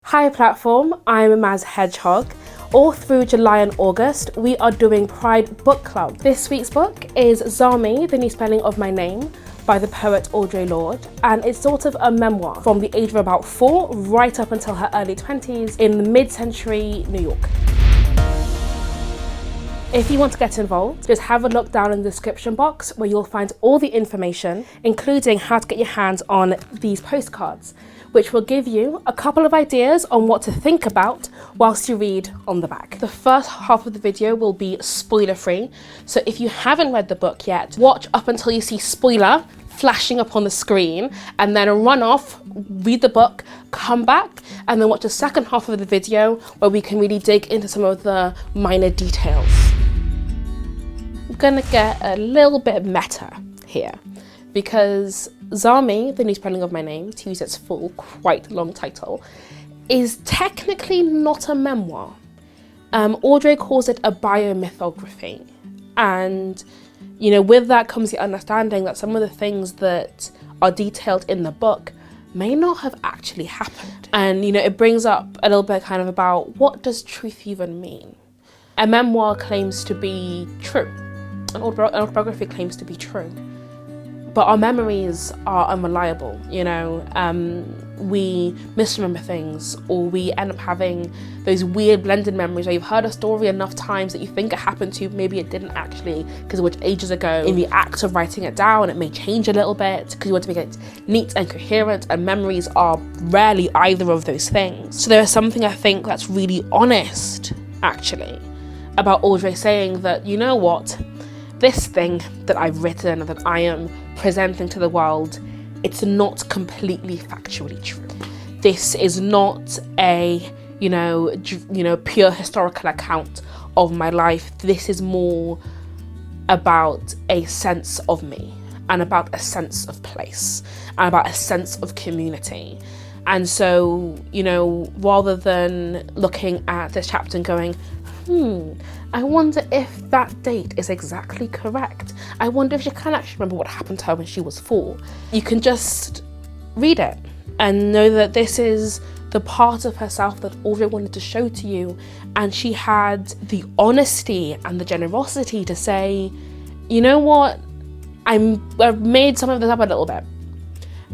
Hi platform, I'm Maz Hedgehog. All through July and August, we are doing Pride Book Club. This week's book is Zami, the New Spelling of My Name, by the poet Audre Lorde, and it's sort of a memoir from the age of about 4 right up until her early 20s in mid-century New York. If you want to get involved, just have a look down in the description box where you'll find all the information, including how to get your hands on these postcards, which will give you a couple of ideas on what to think about whilst you read on the back. The first half of the video will be spoiler free, so if you haven't read the book yet, watch up until you see spoiler flashing up on the screen, and then run off, read the book, come back, and then watch the second half of the video where we can really dig into some of the minor details. I'm gonna get a little bit meta here, because Zami, the New Spelling of My Name, to use its full, quite long title, is technically not a memoir. Audre calls it a biomythography, and you know, with that comes the understanding that some of the things that are detailed in the book may not have actually happened. And you know, it brings up a little bit kind of about, what does truth even mean? A memoir claims to be true. An autobiography claims to be true. But our memories are unreliable, you know. We misremember things, or we end up having those weird blended memories where you've heard a story enough times that you think it happened to you, maybe it didn't actually, because it was ages ago. In the act of writing it down, it may change a little bit because you want to make it neat and coherent, and memories are rarely either of those things. So there is something I think that's really honest, actually, about Audre saying that, you know what, this thing that I've written, that I am presenting to the world, it's not completely factually true. This is not a, you know, pure historical account of my life. This is more about a sense of me, and about a sense of place, and about a sense of community. And so, you know, rather than looking at this chapter and going, I wonder if that date is exactly correct. I wonder if she can actually remember what happened to her when she was 4. You can just read it and know that this is the part of herself that Audre wanted to show to you. And she had the honesty and the generosity to say, you know what, I've made some of this up a little bit,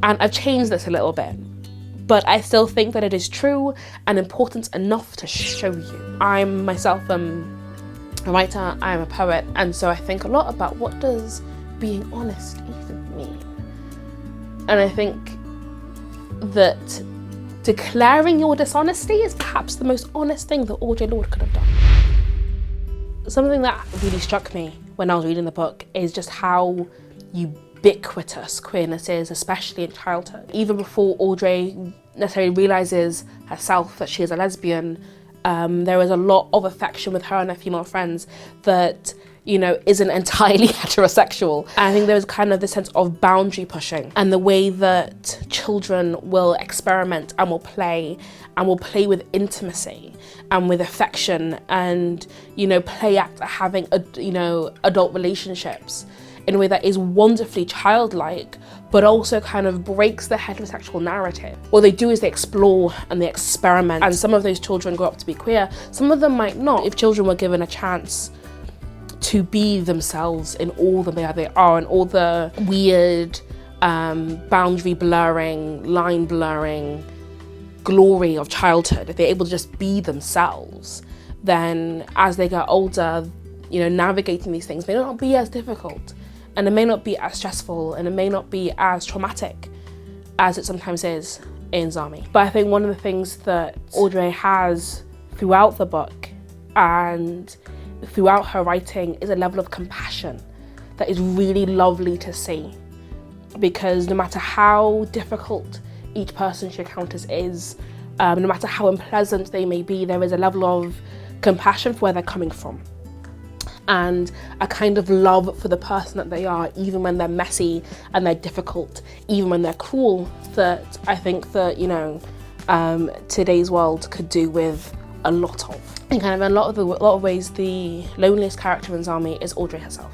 and I've changed this a little bit, but I still think that it is true and important enough to show you. I myself am a writer, I'm a poet, and so I think a lot about, what does being honest even mean? And I think that declaring your dishonesty is perhaps the most honest thing that Audre Lorde could have done. Something that really struck me when I was reading the book is just how ubiquitous queerness is, especially in childhood. Even before Audre necessarily realises herself that she is a lesbian, there is a lot of affection with her and her female friends that, you know, isn't entirely heterosexual. And I think there is kind of this sense of boundary pushing, and the way that children will experiment and will play with intimacy and with affection, and, you know, play at having, adult relationships in a way that is wonderfully childlike, but also kind of breaks the heterosexual narrative. What they do is they explore and they experiment, and some of those children grow up to be queer, some of them might not. If children were given a chance to be themselves in all that they are, and all the weird, boundary blurring, line blurring glory of childhood, if they're able to just be themselves, then as they get older, you know, navigating these things may not be as difficult, and it may not be as stressful, and it may not be as traumatic as it sometimes is in Zami. But I think one of the things that Audre has throughout the book and throughout her writing is a level of compassion that is really lovely to see. Because no matter how difficult each person she encounters is, no matter how unpleasant they may be, there is a level of compassion for where they're coming from, and a kind of love for the person that they are, even when they're messy and they're difficult, even when they're cruel, that I think that, you know, today's world could do with a lot of. And kind of in a lot of ways, the loneliest character in Zami is Audre herself.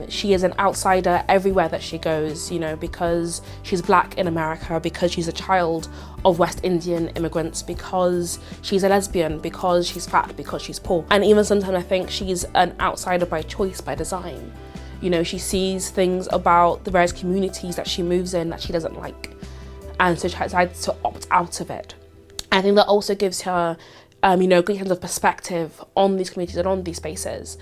She is an outsider everywhere that she goes, you know, because she's black in America, because she's a child of West Indian immigrants, because she's a lesbian, because she's fat, because she's poor. And even sometimes I think she's an outsider by choice, by design. You know, she sees things about the various communities that she moves in that she doesn't like, and so she decides to opt out of it. I think that also gives her, you know, a great sense of perspective on these communities and on these spaces,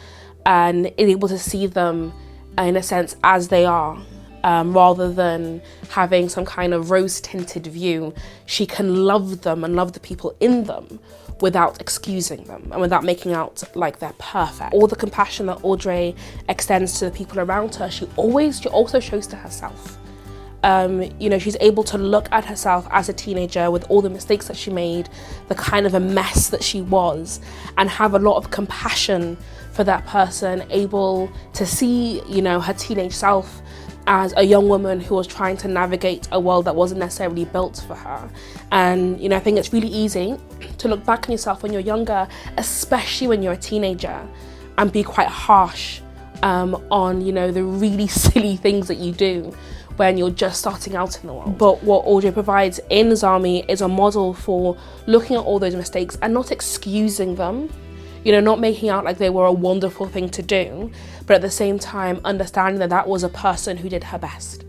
and is able to see them in a sense as they are, rather than having some kind of rose-tinted view. She can love them and love the people in them without excusing them and without making out like they're perfect. All the compassion that Audre extends to the people around her, she also shows to herself. You know, she's able to look at herself as a teenager with all the mistakes that she made, the kind of a mess that she was, and have a lot of compassion for that person, able to see, you know, her teenage self as a young woman who was trying to navigate a world that wasn't necessarily built for her. And, you know, I think it's really easy to look back on yourself when you're younger, especially when you're a teenager, and be quite harsh on, you know, the really silly things that you do when you're just starting out in the world. But what Audre provides in Zami is a model for looking at all those mistakes and not excusing them, you know, not making out like they were a wonderful thing to do, but at the same time understanding that that was a person who did her best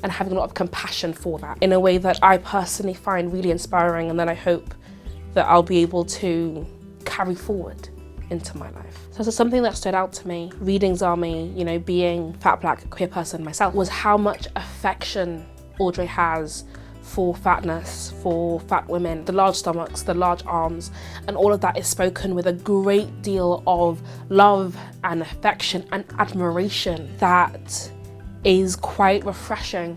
and having a lot of compassion for that in a way that I personally find really inspiring, and that I hope that I'll be able to carry forward into my life. So it's something that stood out to me reading Zami, you know, being fat black queer person myself, was how much affection Audre has for fatness, for fat women, the large stomachs, the large arms, and all of that is spoken with a great deal of love and affection and admiration that is quite refreshing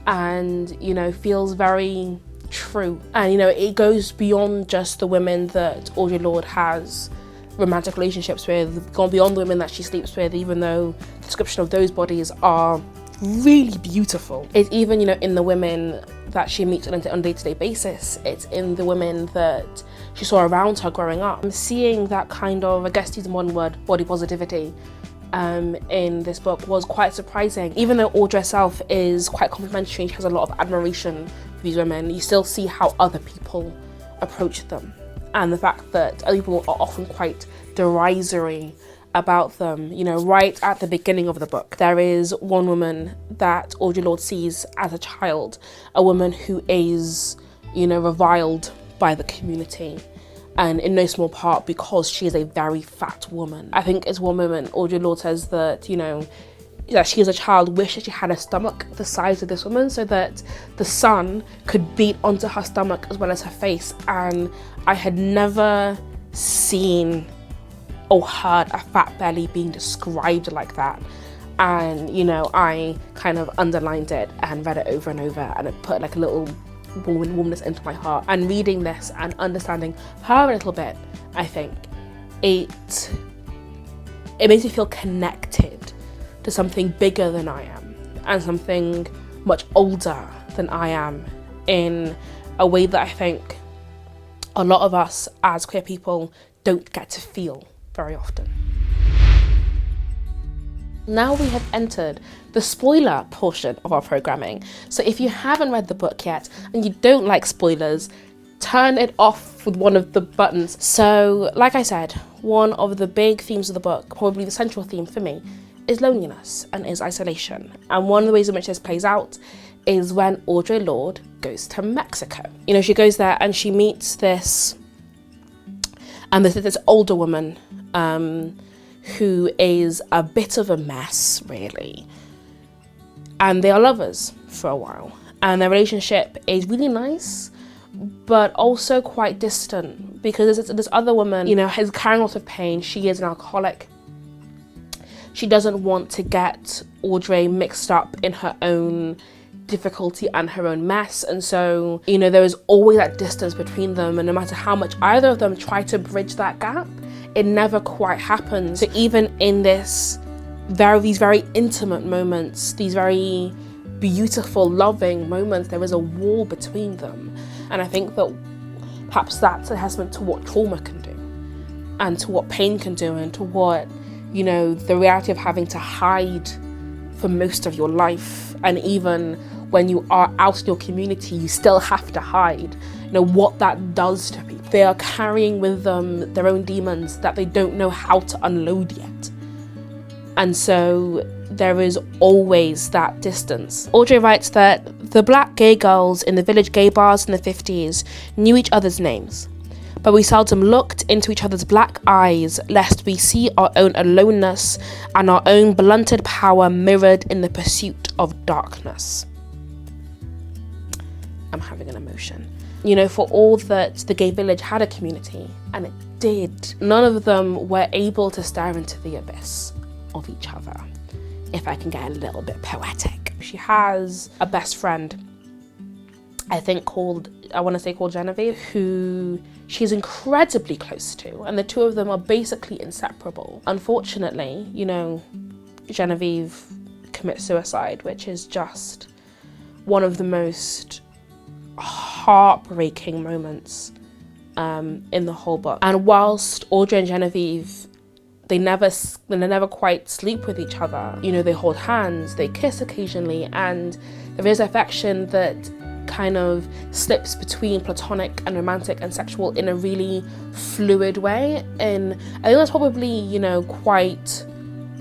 and, you know, feels very true. And, you know, it goes beyond just the women that Audre Lorde has romantic relationships with, gone beyond the women that she sleeps with, even though the description of those bodies are really beautiful. It's even, you know, in the women that she meets on a day-to-day basis. It's in the women that she saw around her growing up. I'm seeing that kind of, I guess to use one word, body positivity in this book was quite surprising. Even though Audre herself is quite complimentary, she has a lot of admiration for these women, you still see how other people approach them. And the fact that other people are often quite derisory about them. You know, right at the beginning of the book, there is one woman that Audre Lorde sees as a child, a woman who is, you know, reviled by the community, and in no small part because she is a very fat woman. I think it's one moment Audre Lorde says that, you know, that she as a child wished that she had a stomach the size of this woman so that the sun could beat onto her stomach as well as her face. And I had never seen or heard a fat belly being described like that. And, you know, I kind of underlined it and read it over and over, and it put like a little warmness into my heart. And reading this and understanding her a little bit, I think it makes me feel connected to something bigger than I am and something much older than I am, in a way that I think a lot of us as queer people don't get to feel very often. Now we have entered the spoiler portion of our programming. So if you haven't read the book yet and you don't like spoilers, turn it off with one of the buttons. So like I said, one of the big themes of the book, probably the central theme for me, is loneliness and is isolation. And one of the ways in which this plays out is when Audre Lorde goes to Mexico. You know, she goes there and she meets this older woman who is a bit of a mess, really. And they are lovers for a while. And their relationship is really nice, but also quite distant, because this other woman, you know, is carrying lots of pain. She is an alcoholic. She doesn't want to get Audre mixed up in her own difficulty and her own mess. And so, you know, there is always that distance between them. And no matter how much either of them try to bridge that gap, it never quite happens. So even in these very intimate moments, these very beautiful, loving moments, there is a wall between them. And I think that perhaps that's a testament to what trauma can do, and to what pain can do, and to what, you know, the reality of having to hide for most of your life, and even when you are out in your community, you still have to hide. You know, what that does to people. They are carrying with them their own demons that they don't know how to unload yet. And so there is always that distance. Audre writes that the black gay girls in the village gay bars in the 50s knew each other's names, but we seldom looked into each other's black eyes lest we see our own aloneness and our own blunted power mirrored in the pursuit of darkness. I'm having an emotion. You know, for all that the gay village had a community, and it did, none of them were able to stare into the abyss of each other, if I can get a little bit poetic. She has a best friend, I think called Genevieve, who she's incredibly close to, and the two of them are basically inseparable. Unfortunately, you know, Genevieve commits suicide, which is just one of the most heartbreaking moments in the whole book. And whilst Audre and Genevieve, they never quite sleep with each other, you know, they hold hands, they kiss occasionally, and there is affection that kind of slips between platonic and romantic and sexual in a really fluid way. And I think that's probably, you know, quite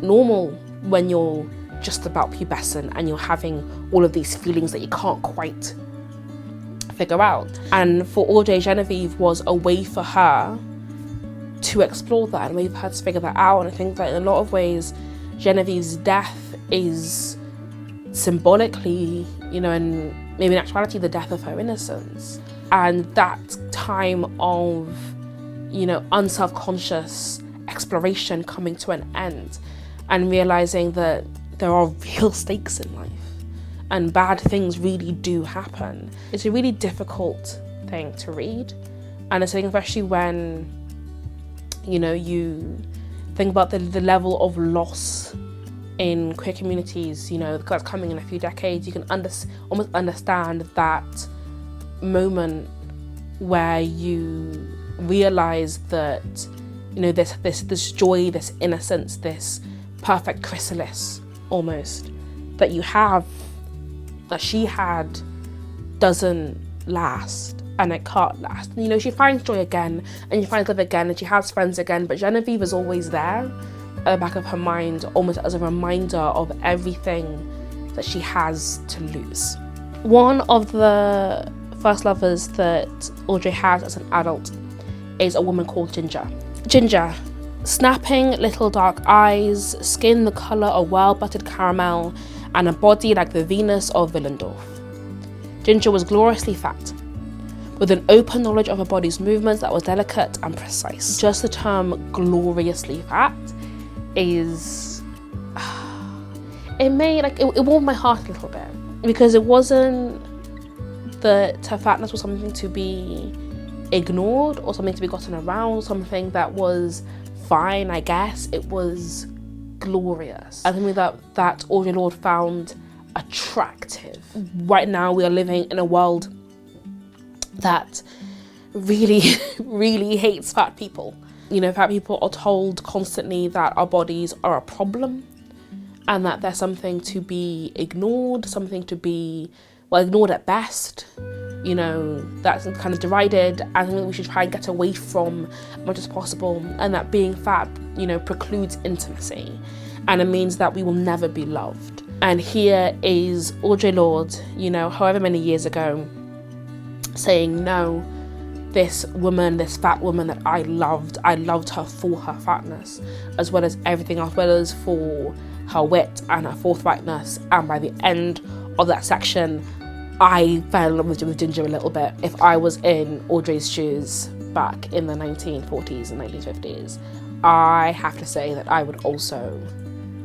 normal when you're just about pubescent and you're having all of these feelings that you can't quite figure out. And for Audre, Genevieve was a way for her to explore that and a way for her to figure that out. And I think that in a lot of ways, Genevieve's death is symbolically, you know, and maybe in actuality, the death of her innocence. And that time of, you know, unself-conscious exploration coming to an end, and realizing that there are real stakes in life and bad things really do happen. It's a really difficult thing to read. And I think especially when, you know, you think about the level of loss in queer communities, you know, that's coming in a few decades, you can almost understand that moment where you realize that, you know, this joy, this innocence, this perfect chrysalis almost that you have, that she had, doesn't last, and it can't last. And, you know, she finds joy again, and she finds love again, and she has friends again, but Genevieve is always there at the back of her mind, almost as a reminder of everything that she has to lose. One of the first lovers that Audre has as an adult is a woman called Ginger. Ginger, snapping little dark eyes, skin the colour of well-buttered caramel, and a body like the Venus of Willendorf. Ginger was gloriously fat, with an open knowledge of her body's movements that was delicate and precise. Just the term gloriously fat is, it warmed my heart a little bit, because it wasn't that her fatness was something to be ignored or something to be gotten around, something that was fine, I guess. It was glorious. I think that Audre Lorde found attractive. Right now we are living in a world that really, really hates fat people. You know, fat people are told constantly that our bodies are a problem and that they're something to be ignored, something to be, well, ignored at best. You know, that's kind of derided, and something we should try and get away from as much as possible, and that being fat, you know, precludes intimacy, and it means that we will never be loved. And here is Audre Lorde, you know, however many years ago, saying, no, this woman, this fat woman that I loved her for her fatness, as well as everything else, as well as for her wit and her forthrightness. And by the end of that section, I fell in love with Ginger a little bit. If I was in Audre's shoes back in the 1940s and 1950s, I have to say that I would also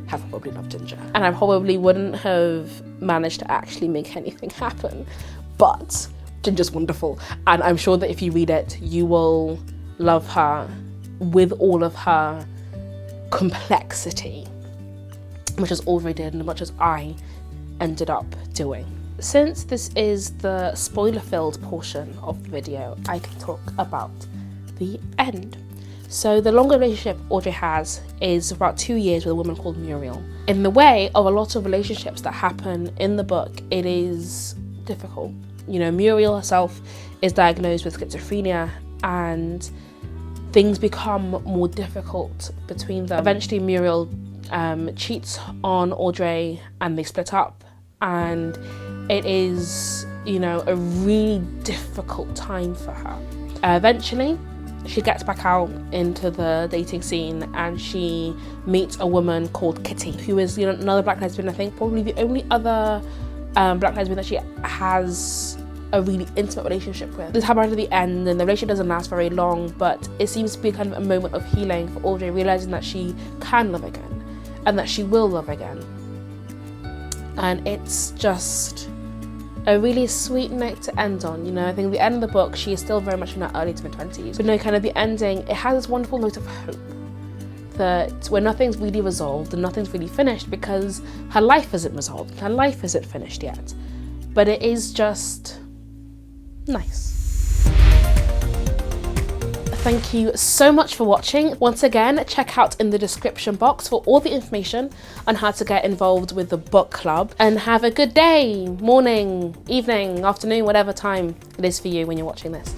have probably loved Ginger. And I probably wouldn't have managed to actually make anything happen, but Ginger's wonderful. And I'm sure that if you read it, you will love her with all of her complexity, much as Audre did and much as I ended up doing. Since this is the spoiler-filled portion of the video, I can talk about the end. So the longer relationship Audre has is about 2 years with a woman called Muriel. In the way of a lot of relationships that happen in the book, it is difficult. You know, Muriel herself is diagnosed with schizophrenia and things become more difficult between them. Eventually Muriel cheats on Audre and they split up, and it is, you know, a really difficult time for her. Eventually she gets back out into the dating scene and she meets a woman called Kitty, who is, you know, another black lesbian. I think probably the only other black lesbian that she has a really intimate relationship with. This happened at the end and the relationship doesn't last very long, but it seems to be kind of a moment of healing for Audre, realising that she can love again and that she will love again. And it's just a really sweet note to end on. You know, I think the end of the book, she is still very much in her early to mid-20s. But no, kind of the ending, it has this wonderful note of hope that when nothing's really resolved and nothing's really finished, because her life isn't resolved, her life isn't finished yet, but it is just nice. Thank you so much for watching. Once again, check out in the description box for all the information on how to get involved with the book club, and have a good day, morning, evening, afternoon, whatever time it is for you when you're watching this.